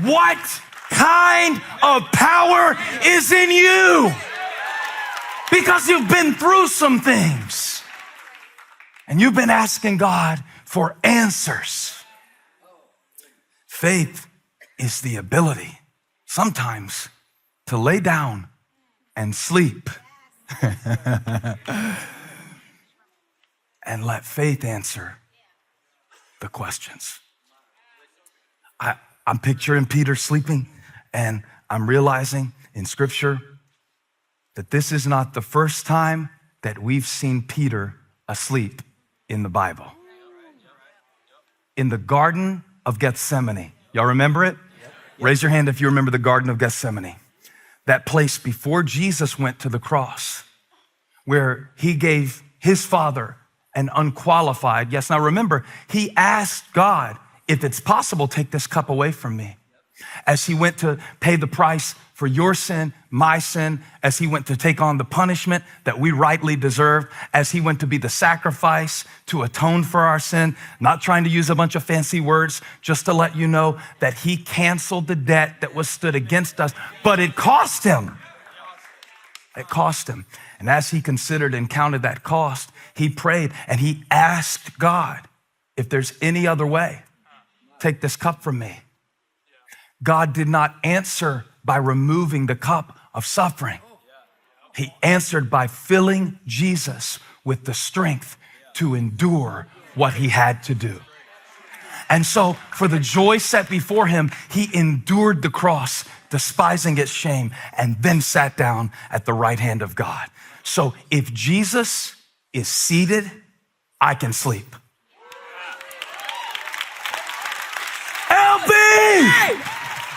What kind of power is in you? Because you've been through some things and you've been asking God for answers. Faith is the ability sometimes to lay down and sleep and let faith answer the questions. I'm picturing Peter sleeping, and I'm realizing in Scripture that this is not the first time that we've seen Peter asleep in the Bible. In the Garden of Gethsemane, y'all remember it? Raise your hand if you remember the Garden of Gethsemane. That place before Jesus went to the cross, where he gave his Father an unqualified yes. Now remember, he asked God, if it's possible, take this cup away from me. As he went to pay the price for your sin, my sin, as he went to take on the punishment that we rightly deserve, as he went to be the sacrifice to atone for our sin, not trying to use a bunch of fancy words, just to let you know that he canceled the debt that was stood against us, but it cost him. It cost him. And as he considered and counted that cost, he prayed and he asked God, if there's any other way, take this cup from me. God did not answer by removing the cup of suffering. He answered by filling Jesus with the strength to endure what he had to do. And so for the joy set before him, he endured the cross, despising its shame, and then sat down at the right hand of God. So if Jesus is seated, I can sleep. LB!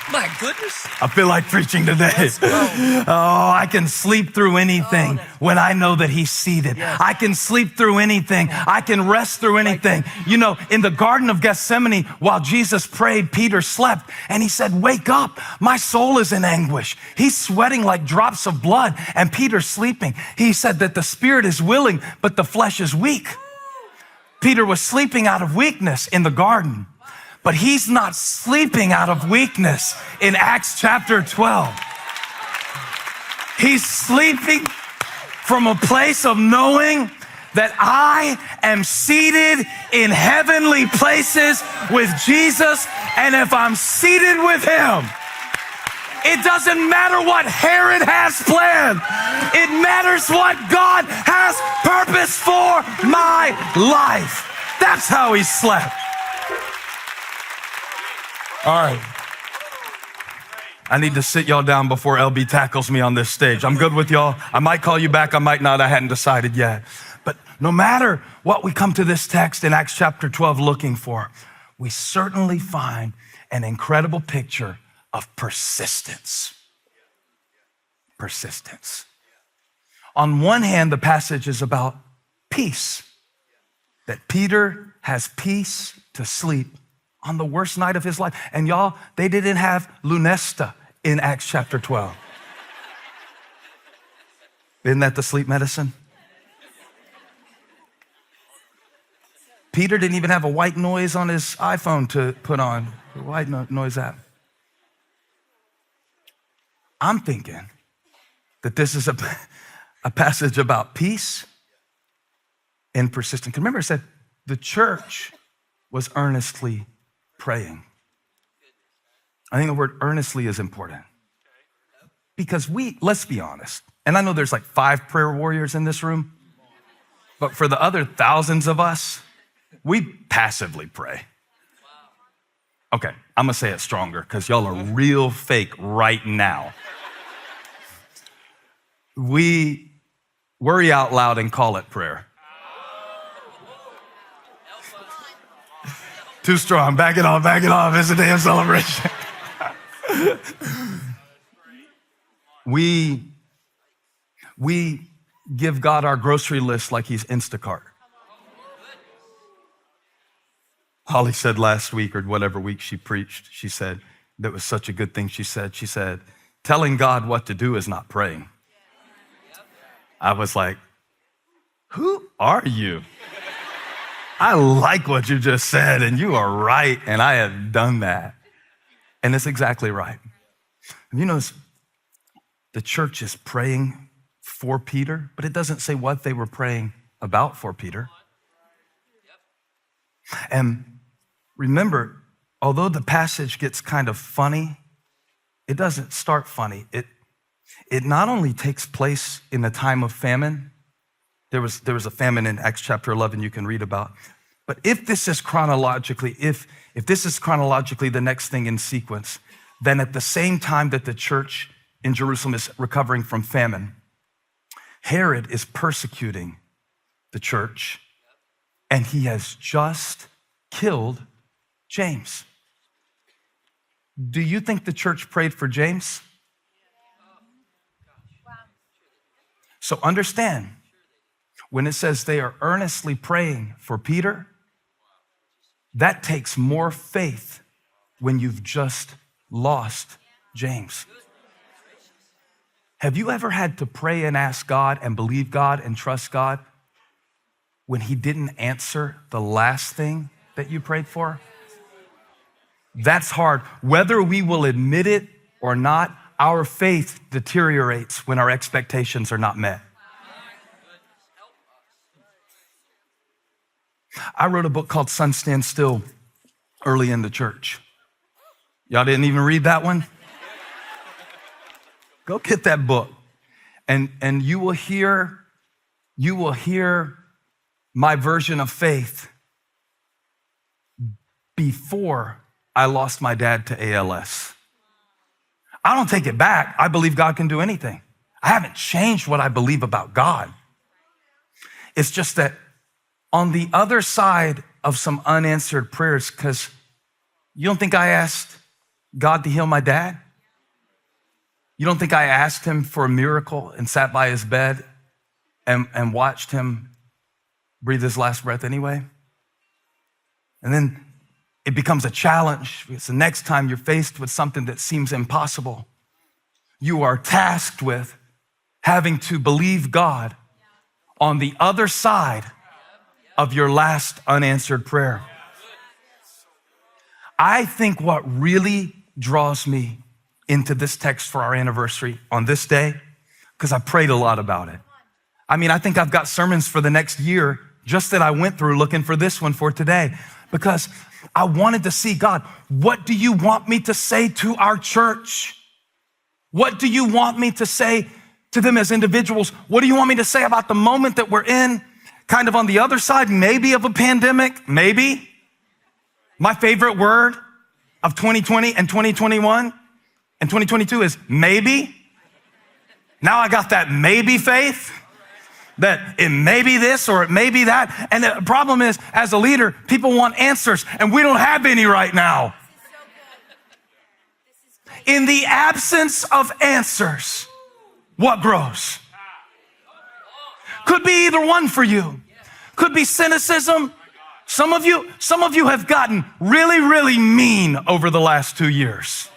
My goodness. I feel like preaching today. Oh, I can sleep through anything when I know that he's seated. Yes. I can sleep through anything. I can rest through anything. You know, in the Garden of Gethsemane, while Jesus prayed, Peter slept and he said, wake up. My soul is in anguish. He's sweating like drops of blood and Peter's sleeping. He said that the spirit is willing, but the flesh is weak. Peter was sleeping out of weakness in the garden. But he's not sleeping out of weakness in Acts chapter 12. He's sleeping from a place of knowing that I am seated in heavenly places with Jesus. And if I'm seated with him, it doesn't matter what Herod has planned. It matters what God has purpose for my life. That's how he slept. All right. I need to sit y'all down before LB tackles me on this stage. I'm good with y'all. I might call you back. I might not. I hadn't decided yet. But no matter what we come to this text in Acts chapter 12 looking for, we certainly find an incredible picture of persistence. Persistence. On one hand, the passage is about peace, that Peter has peace to sleep on the worst night of his life. And y'all, they didn't have Lunesta in Acts chapter 12. Isn't that the sleep medicine? Peter didn't even have a white noise on his iPhone to put on. The white noise app. I'm thinking that this is a passage about peace and persistence. Remember, it said the church was earnestly praying. I think the word earnestly is important because let's be honest, and I know there's like 5 prayer warriors in this room, but for the other thousands of us, we passively pray. Okay, I'm gonna say it stronger because y'all are real fake right now. We worry out loud and call it prayer. Too strong. Back it off, back it off. It's a damn celebration. We give God our grocery list like he's Instacart. Holly said last week or whatever week she preached, she said, that was such a good thing she said, telling God what to do is not praying. I was like, who are you? I like what you just said, and you are right, and I have done that. And it's exactly right. You notice the church is praying for Peter, but it doesn't say what they were praying about for Peter. And remember, although the passage gets kind of funny, it doesn't start funny. It not only takes place in a time of famine. There was a famine in Acts chapter 11 you can read about. But if this is chronologically the next thing in sequence, then at the same time that the church in Jerusalem is recovering from famine, Herod is persecuting the church, and he has just killed James. Do you think the church prayed for James? So understand, when it says they are earnestly praying for Peter, that takes more faith when you've just lost James. Have you ever had to pray and ask God and believe God and trust God when he didn't answer the last thing that you prayed for? That's hard. Whether we will admit it or not, our faith deteriorates when our expectations are not met. I wrote a book called Sun Stand Still early in the church. Y'all didn't even read that one? Go get that book. And you will hear my version of faith before I lost my dad to ALS. I don't take it back. I believe God can do anything. I haven't changed what I believe about God. It's just that on the other side of some unanswered prayers, because you don't think I asked God to heal my dad? You don't think I asked him for a miracle and sat by his bed and watched him breathe his last breath anyway? And then it becomes a challenge because the next time you're faced with something that seems impossible, you are tasked with having to believe God on the other side of your last unanswered prayer. I think what really draws me into this text for our anniversary on this day, because I prayed a lot about it. I mean, I think I've got sermons for the next year just that I went through looking for this one for today, because I wanted to see, God, what do you want me to say to our church? What do you want me to say to them as individuals? What do you want me to say about the moment that we're in? Kind of on the other side, maybe of a pandemic, maybe. My favorite word of 2020 and 2021 and 2022 is maybe. Now I got that maybe faith, that it may be this or it may be that. And the problem is, as a leader, people want answers, and we don't have any right now. In the absence of answers, what grows? Could be either one for you. Could be cynicism. Some of you have gotten really, really mean over the last 2 years.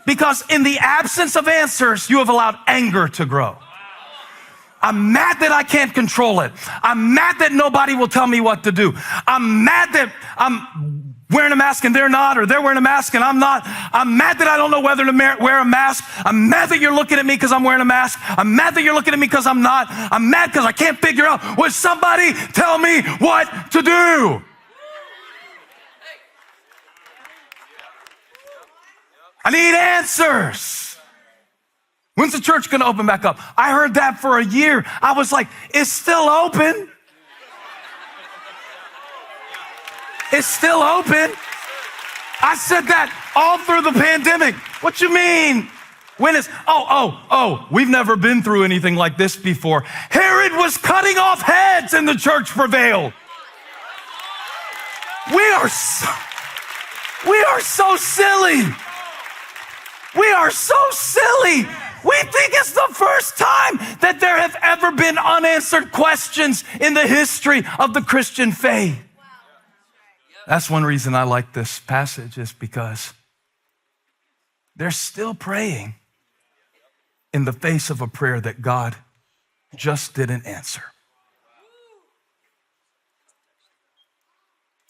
Because in the absence of answers, you have allowed anger to grow. I'm mad that I can't control it. I'm mad that nobody will tell me what to do. I'm mad that I'm wearing a mask and they're not, or they're wearing a mask and I'm not. I'm mad that I don't know whether to wear a mask. I'm mad that you're looking at me because I'm wearing a mask. I'm mad that you're looking at me because I'm not. I'm mad because I can't figure out. Would somebody tell me what to do? I need answers. When's the church going to open back up? I heard that for a year. I was like, it's still open. It's still open. I said that all through the pandemic. What you mean? When is, we've never been through anything like this before. Herod was cutting off heads and the church prevailed. We are so silly. We are so silly. We think it's the first time that there have ever been unanswered questions in the history of the Christian faith. That's one reason I like this passage, is because they're still praying in the face of a prayer that God just didn't answer.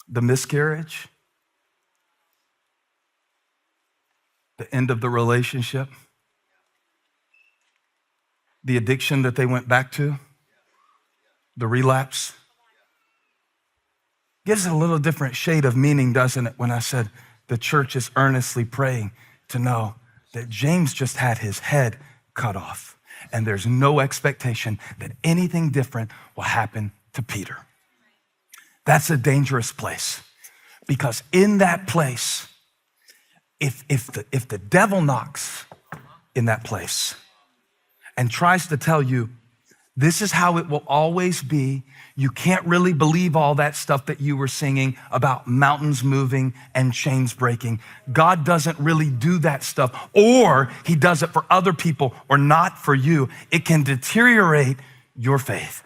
The miscarriage, the end of the relationship, the addiction that they went back to, the relapse. Gives it a little different shade of meaning, doesn't it, when I said the church is earnestly praying to know that James just had his head cut off, and there's no expectation that anything different will happen to Peter. That's a dangerous place, because in that place, if the devil knocks in that place and tries to tell you, this is how it will always be, you can't really believe all that stuff that you were singing about mountains moving and chains breaking. God doesn't really do that stuff, or he does it for other people or not for you. It can deteriorate your faith.